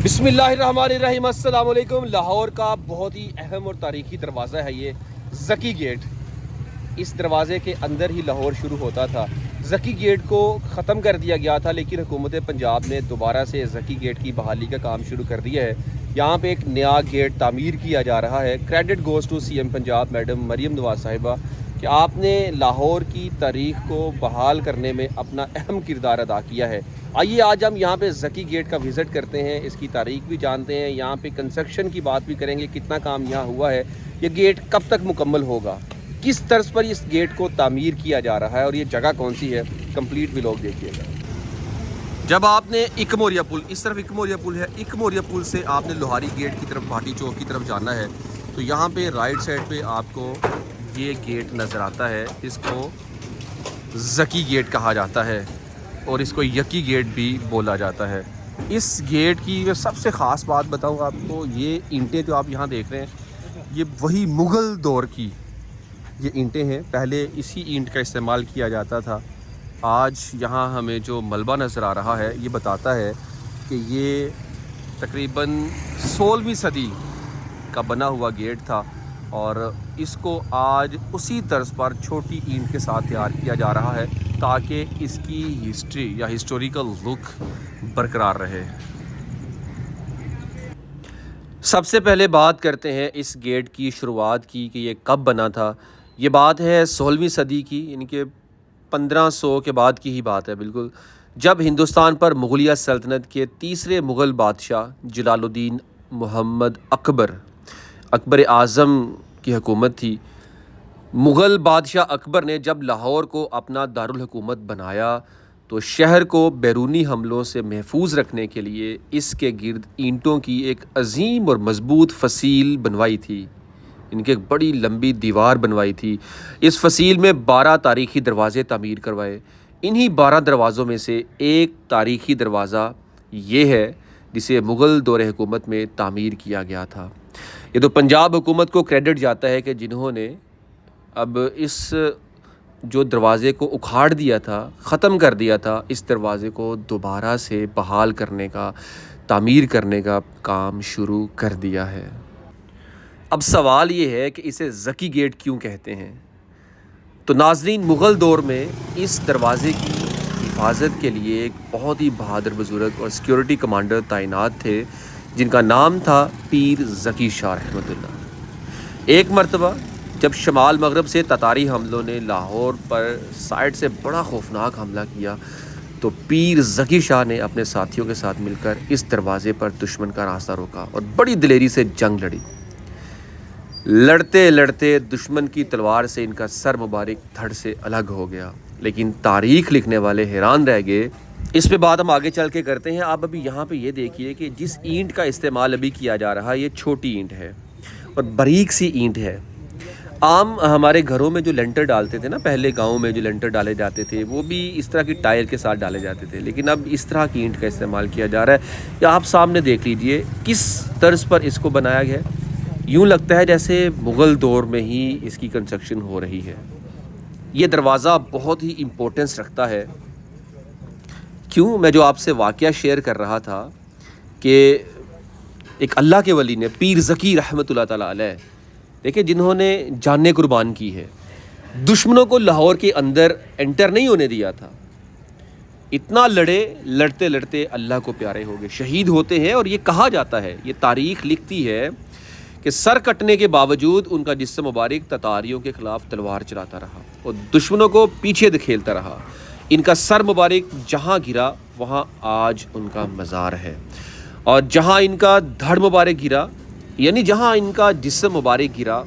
बिस्मिल्लाहिर्रहमानिर्रहीम। अस्सलाम वालेकुम। लाहौर का बहुत ही अहम और तारीख़ी दरवाज़ा है ये ज़की गेट। इस दरवाज़े के अंदर ही लाहौर शुरू होता था। ज़की गेट को ख़त्म कर दिया गया था, लेकिन हुकूमत पंजाब ने दोबारा से ज़की गेट की बहाली का काम शुरू कर दिया है। यहाँ पे एक नया गेट तामीर किया जा रहा है। Credit goes to CM Punjab madam Maryam Nawaz साहिबा कि आपने लाहौर की तारीख़ को बहाल करने में अपना अहम किरदार अदा किया है। आइए आज हम यहाँ पे ज़की गेट का विज़िट करते हैं, इसकी तारीख़ भी जानते हैं, यहाँ पे कंस्ट्रक्शन की बात भी करेंगे, कितना काम यहाँ हुआ है, ये गेट कब तक मुकम्मल होगा, किस तर्ज पर इस गेट को तामीर किया जा रहा है और ये जगह कौन सी है। कंप्लीट व्लॉग देखिएगा। जब आपने इकमोरिया पुल, इस तरफ इकमोरिया पुल है, इकमोरिया पुल से आपने लोहारी गेट की तरफ, भाटी चौक की तरफ जाना है तो यहाँ पे राइट साइड पे आपको ये गेट नज़र आता है। इसको ज़की गेट कहा जाता है और इसको यकी गेट भी बोला जाता है। इस गेट की सबसे ख़ास बात बताऊँ आपको, ये ईंटें जो आप यहाँ देख रहे हैं ये वही मुग़ल दौर की ये ईंटें हैं। पहले इसी ईंट का इस्तेमाल किया जाता था। आज यहाँ हमें जो मलबा नज़र आ रहा है ये बताता है कि ये तकरीबन 16वीं सदी का बना हुआ गेट था और इसको आज उसी तर्ज पर छोटी ईंट के साथ तैयार किया जा रहा है ताकि इसकी हिस्ट्री या हिस्टोरिकल लुक बरकरार रहे। सबसे पहले बात करते हैं इस गेट की शुरुआत की कि ये कब बना था। ये बात है 16वीं सदी की, यानी कि 1500 के बाद की ही बात है बिल्कुल, जब हिंदुस्तान पर मुग़लिया सल्तनत के तीसरे मुग़ल बादशाह जलालुद्दीन मोहम्मद अकबर आज़म की हुकूमत थी। मुग़ल बादशाह अकबर ने जब लाहौर को अपना दारुल हुकूमत बनाया तो शहर को बैरूनी हमलों से महफूज रखने के लिए इसके गिर्द ईंटों की एक अजीम और मजबूत फसील बनवाई थी। इनके एक बड़ी लंबी दीवार बनवाई थी। इस फसील में 12 तारीख़ी दरवाज़े तामीर करवाए। इन्हीं 12 दरवाज़ों में से एक तारीख़ी दरवाज़ा ये है जिसे मुग़ल दौर हुकूमत में तामीर किया गया था। ये तो पंजाब हुकूमत को क्रेडिट जाता है कि जिन्होंने अब इस जो दरवाज़े को उखाड़ दिया था, ख़त्म कर दिया था, इस दरवाज़े को दोबारा से बहाल करने का, तामीर करने का काम शुरू कर दिया है। अब सवाल ये है कि इसे ज़की गेट क्यों कहते हैं। तो नाज़रीन, मुग़ल दौर में इस दरवाज़े की हिफाजत के लिए एक बहुत ही बहादुर बुज़ुर्ग और सिक्योरिटी कमांडर तैनात थे जिनका नाम था पीर ज़की शाह रहमतुल्लाह। एक मरतबा जब शमाल मगरब से ततारी हमलों ने लाहौर पर साइड से बड़ा खौफनाक हमला किया तो पीर ज़की शाह ने अपने साथियों के साथ मिलकर इस दरवाज़े पर दुश्मन का रास्ता रोका और बड़ी दिलेरी से जंग लड़ी। लड़ते लड़ते दुश्मन की तलवार से इनका सर मुबारक धड़ से अलग हो गया, लेकिन तारीख़ लिखने वाले हैरान रह गए। इस पे बात हम आगे चल के करते हैं। आप अभी यहाँ पे ये देखिए कि जिस ईंट का इस्तेमाल अभी किया जा रहा है ये छोटी ईंट है और बारीक सी ईंट है। आम हमारे घरों में जो लेंटर डालते थे ना, पहले गाँव में जो लेंटर डाले जाते थे वो भी इस तरह की टायर के साथ डाले जाते थे, लेकिन अब इस तरह की ईंट का इस्तेमाल किया जा रहा है। या आप सामने देख लीजिए किस तर्ज पर इसको बनाया गया है। यूँ लगता है जैसे मुग़ल दौर में ही इसकी कंस्ट्रक्शन हो रही है। ये दरवाज़ा बहुत ही इम्पोर्टेंस रखता है। क्यों, मैं जो आपसे वाक़या शेयर कर रहा था कि एक अल्लाह के वली ने, पीर ज़की रहमतुल्लाह तआला अलैह, देखिए जिन्होंने जानें कुर्बान की है, दुश्मनों को लाहौर के अंदर एंटर नहीं होने दिया था। इतना लड़े, लड़ते लड़ते अल्लाह को प्यारे हो गए, शहीद होते हैं। और ये कहा जाता है, ये तारीख़ लिखती है कि सर कटने के बावजूद उनका जिस्म मुबारक ततारियों के ख़िलाफ़ तलवार चलाता रहा और दुश्मनों को पीछे धकेलता रहा। इनका सर मुबारक जहाँ गिरा वहाँ आज उनका मज़ार है और जहाँ इनका धड़ मुबारक गिरा, यानी जहाँ इनका जिस्म मुबारक गिरा,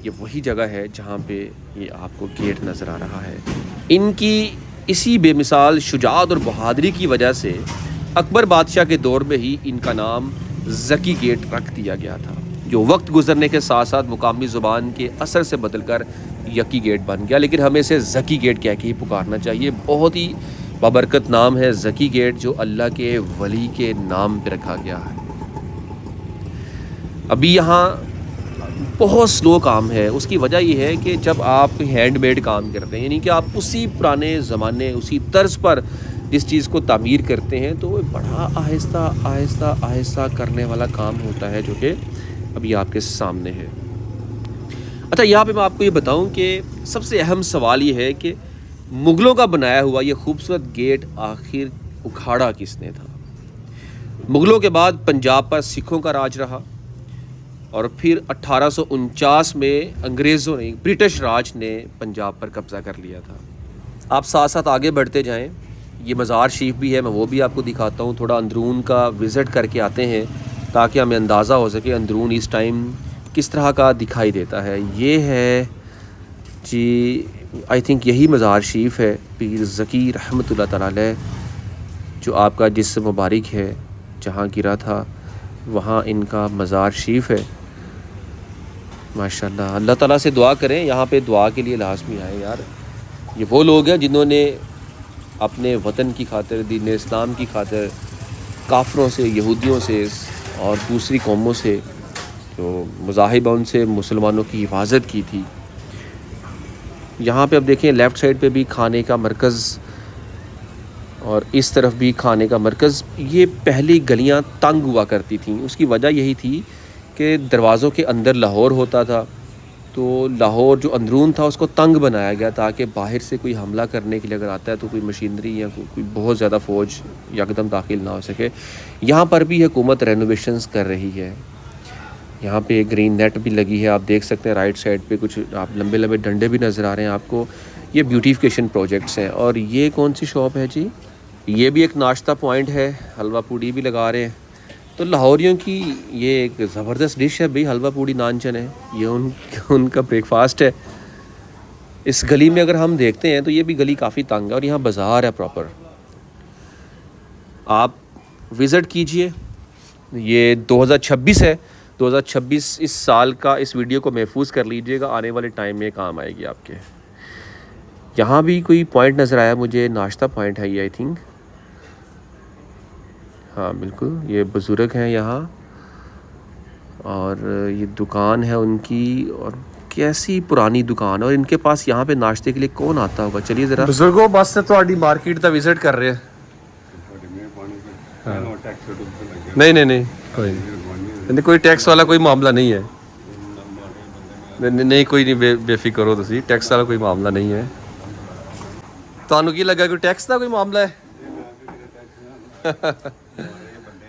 ये वही जगह है जहाँ पे ये आपको गेट नज़र आ रहा है। इनकी इसी बेमिसाल शुजाअत और बहादुरी की वजह से अकबर बादशाह के दौर में ही इनका नाम ज़की गेट रख दिया गया था, जो वक्त गुजरने के साथ साथ मुकामी ज़ुबान के असर से बदलकर यकी गेट बन गया। लेकिन हमें इसे ज़की गेट कह के ही पुकारना चाहिए। बहुत ही बाबरकत नाम है ज़की गेट, जो अल्लाह के वली के नाम पे रखा गया है। अभी यहाँ बहुत स्लो काम है। उसकी वजह यह है कि जब आप हैंडमेड काम करते हैं, यानी कि आप उसी पुराने ज़माने, उसी तर्ज पर जिस चीज़ को तामीर करते हैं तो वो बड़ा आहिस्ता आहिस्ता आहिस्ता करने वाला काम होता है, जो कि अभी आपके सामने है। अच्छा, यहाँ पे मैं आपको ये बताऊँ कि सबसे अहम सवाल ये है कि मुग़लों का बनाया हुआ ये खूबसूरत गेट आखिर उखाड़ा किसने था? मुग़लों के बाद पंजाब पर सिखों का राज रहा और फिर 1849 में अंग्रेज़ों ने, ब्रिटिश राज ने पंजाब पर कब्ज़ा कर लिया था। आप साथ साथ आगे बढ़ते जाएं। ये मज़ार शरीफ भी है, मैं वो भी आपको दिखाता हूँ। थोड़ा अंदरून का विज़िट करके आते हैं ताकि हमें अंदाज़ा हो सके अंदरून इस टाइम किस तरह का दिखाई देता है। ये है जी, आई थिंक यही मज़ार शरीफ है पीर ज़की रहमतुल्लाह तआला अलैह, जो आपका जिस्म मुबारक है जहाँ गिरा था वहाँ इनका मज़ार शरीफ है। माशाल्लाह, अल्लाह ताला से दुआ करें यहाँ पे दुआ के लिए लाजमी आए यार। ये वो लोग हैं जिन्होंने अपने वतन की खातिर, दीन इस्लाम की खातिर काफ़रों से, यहूदियों से और दूसरी कौमों से जो मज़ाहिब उनसे मुसलमानों की हिफाजत की थी। यहाँ पे अब देखें लेफ़्ट साइड पे भी खाने का मरकज़ और इस तरफ भी खाने का मरकज़। ये पहली गलियाँ तंग हुआ करती थीं, उसकी वजह यही थी कि दरवाज़ों के अंदर लाहौर होता था, तो लाहौर जो अंदरून था उसको तंग बनाया गया ताकि बाहर से कोई हमला करने के लिए अगर आता है तो कोई मशीनरी या कोई बहुत ज़्यादा फ़ौज यकदम दाखिल ना हो सके। यहाँ पर भी हुकूमत रेनोवेशंस कर रही है। यहाँ पे ग्रीन नेट भी लगी है, आप देख सकते हैं। राइट साइड पे कुछ आप लंबे लंबे डंडे भी नज़र आ रहे हैं आपको। ये ब्यूटिफिकेशन प्रोजेक्ट्स हैं। और ये कौन सी शॉप है जी? ये भी एक नाश्ता पॉइंट है, हलवा पूड़ी भी लगा रहे हैं। तो लाहौरियों की ये एक ज़बरदस्त डिश है भाई, हलवा पूड़ी नान चने, ये उनका ब्रेकफास्ट है। इस गली में अगर हम देखते हैं तो ये भी गली काफ़ी तंग है और यहाँ बाज़ार है प्रॉपर। आप विज़िट कीजिए। ये 2026 है, 2026 इस साल का। इस वीडियो को महफूज कर लीजिएगा, आने वाले टाइम में काम आएगी आपके। यहाँ भी कोई पॉइंट नज़र आया मुझे, नाश्ता पॉइंट है ये आई थिंक। हाँ बिल्कुल, ये बुज़ुर्ग हैं यहाँ और ये दुकान है उनकी। और कैसी पुरानी दुकान है और इनके पास यहाँ पे नाश्ते के लिए कौन आता होगा। चलिए ज़रा बुज़ुर्गों, बस से थोड़ी मार्केट का विज़िट कर रहे हैं। हाँ। नहीं नहीं नहीं, कोई टैक्स वाला कोई मामला नहीं है। नहीं कोई नहीं, बेफिक्र हो तुसी, टैक्स वाला कोई मामला नहीं है। ਤੁਹਾਨੂੰ ਕੀ ਲੱਗਾ कोई टैक्स का कोई मामला है?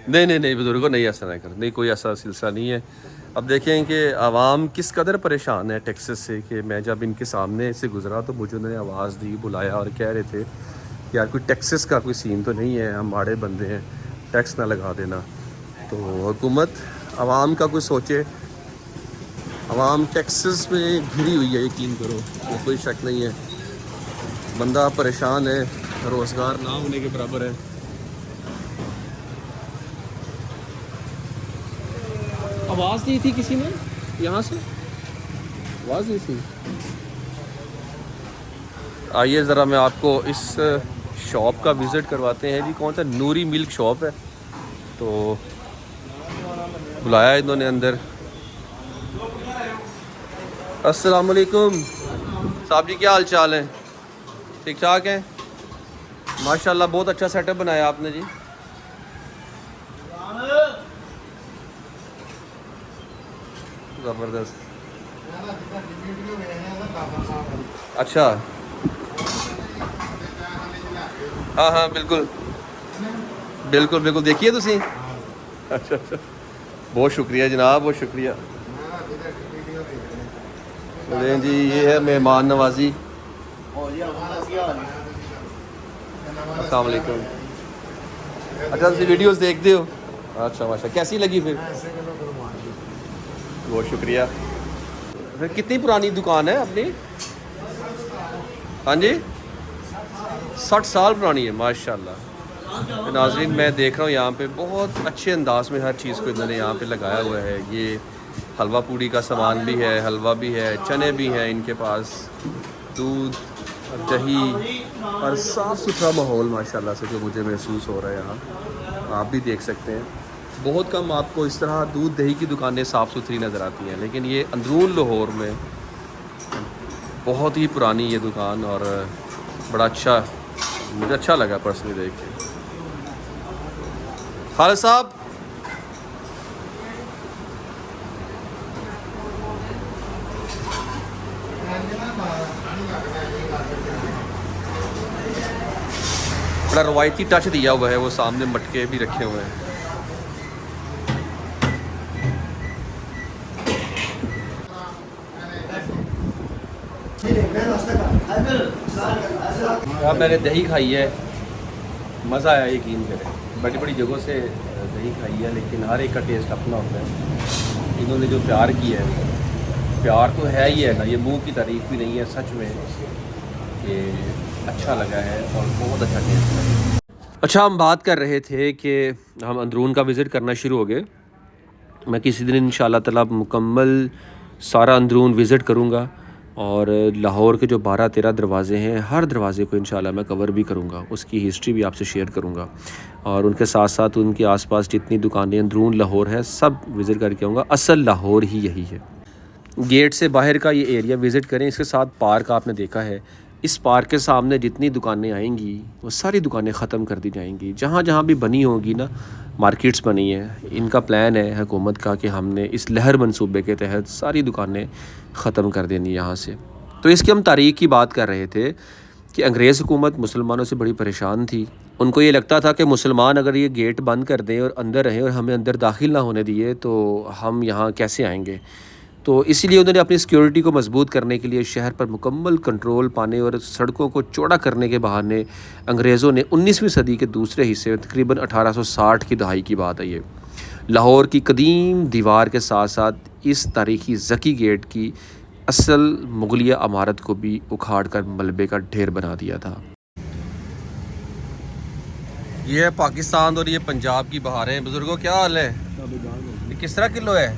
नहीं बुजुर्गों, नहीं ऐसा नहीं कर, नहीं कोई ऐसा सिलसिला नहीं है। अब देखें कि आवाम किस कदर परेशान है टैक्सेस से कि मैं जब इनके सामने से गुजरा तो मुझे उन्होंने आवाज़ दी, बुलाया और कह रहे थे कि यार कोई टैक्सेस का कोई सीन तो नहीं है, हम माड़े बंदे हैं, टैक्स ना लगा देना। तो हुकूमत आवाम का कुछ सोचे। आवाम टैक्सेस में घिरी हुई है, यकीन करो, तो कोई शक नहीं है। बंदा परेशान है, रोज़गार ना होने के बराबर है। आवाज़ दी थी किसी ने यहाँ से, आवाज़ दी थी। आइए ज़रा मैं आपको इस शॉप का विज़िट करवाते हैं जी। कौन सा नूरी मिल्क शॉप है, तो बुलाया इन्होंने अंदर। अस्सलाम वालेकुम साहब जी, क्या हाल चाल है? ठीक ठाक है माशाल्लाह, बहुत अच्छा सेटअप बनाया आपने जी। ज़बरदस्त। अच्छा, हाँ हाँ बिल्कुल बिल्कुल बिल्कुल, देखिए तुसी। अच्छा अच्छा, बहुत शुक्रिया जनाब, बहुत शुक्रिया। चलें जी, ये है मेहमान नवाजी। अस्सलाम वालेकुम। अच्छा, तुम वीडियोस देखते हो? अच्छा माशा, कैसी लगी फिर? बहुत शुक्रिया। फिर कितनी पुरानी दुकान है अपनी? हाँ जी, 60 साल पुरानी है माशाल्लाह। नाज़रीन, मैं देख रहा हूँ यहाँ पे बहुत अच्छे अंदाज में हर चीज़ को इन्होंने यहाँ पे लगाया हुआ है। ये हलवा पूड़ी का सामान भी है, हलवा भी है, चने भी हैं इनके पास, दूध, दही और साफ़ सुथरा माहौल माशाल्लाह से जो मुझे महसूस हो रहा है यहाँ, आप भी देख सकते हैं। बहुत कम आपको इस तरह दूध दही की दुकानें साफ़ सुथरी नज़र आती हैं, लेकिन ये अंदरून लाहौर में बहुत ही पुरानी ये दुकान और बड़ा अच्छा मुझे अच्छा लगा पर्सनली देख के। खालिद साहब, बड़ा रवायती टच दिया हुआ है, वो सामने मटके भी रखे हुए हैं। अब मैंने दही खाई है, मज़ा आया यकीन करें। बड़ी बड़ी जगहों से दही खाई है, लेकिन हर एक का टेस्ट अपना होता है। इन्होंने जो प्यार किया है, प्यार तो है ही है ना, ये मुंह की तारीफ़ भी नहीं है, सच में कि अच्छा लगा है और बहुत अच्छा टेस्ट है। अच्छा, हम बात कर रहे थे कि हम अंदरून का विज़िट करना शुरू हो गए। मैं किसी दिन इंशाल्लाह ताला मुकम्मल सारा अंदरून विज़िट करूँगा और लाहौर के जो 12-13 दरवाज़े हैं, हर दरवाज़े को इंशाल्लाह मैं कवर भी करूँगा, उसकी हिस्ट्री भी आपसे शेयर करूँगा और उनके साथ साथ उनके आसपास जितनी दुकानें अंदरून लाहौर है सब विज़िट करके आऊँगा। असल लाहौर ही यही है। गेट से बाहर का ये एरिया विज़िट करें, इसके साथ पार्क आपने देखा है। इस पार्क के सामने जितनी दुकानें आएंगी वो सारी दुकानें ख़त्म कर दी जाएंगी। जहाँ जहाँ भी बनी होगी ना, मार्केट्स बनी हैं, इनका प्लान है हुकूमत का कि हमने इस लहर मंसूबे के तहत सारी दुकानें ख़त्म कर देनी यहाँ से। तो इसकी हम तारीख़ की बात कर रहे थे कि अंग्रेज़ हुकूमत मुसलमानों से बड़ी परेशान थी। उनको ये लगता था कि मुसलमान अगर ये गेट बंद कर दें और अंदर रहें और हमें अंदर दाखिल ना होने दिए तो हम यहाँ कैसे आएँगे। तो इसीलिए उन्होंने अपनी सिक्योरिटी को मजबूत करने के लिए शहर पर मुकम्मल कंट्रोल पाने और सड़कों को चौड़ा करने के बहाने अंग्रेज़ों ने 19वीं सदी के दूसरे हिस्से में, तकरीबन 1860 की दहाई की बात है ये, लाहौर की कदीम दीवार के साथ साथ इस तारीख़ी ज़की गेट की असल मुगलिया इमारत को भी उखाड़ कर मलबे का ढेर बना दिया था। ये है पाकिस्तान और ये पंजाब की बहारें। बुज़ुर्गों, क्या हाल है? ये किस तरह किलो है?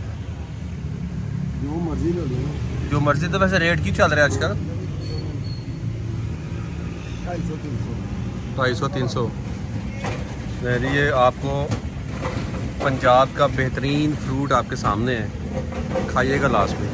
जो मर्जी ले लो। जो मर्जी। तो वैसे रेट क्यों चल रहा है आजकल? 250-300। ये आपको पंजाब का बेहतरीन फ्रूट आपके सामने है, खाइएगा लास्ट में।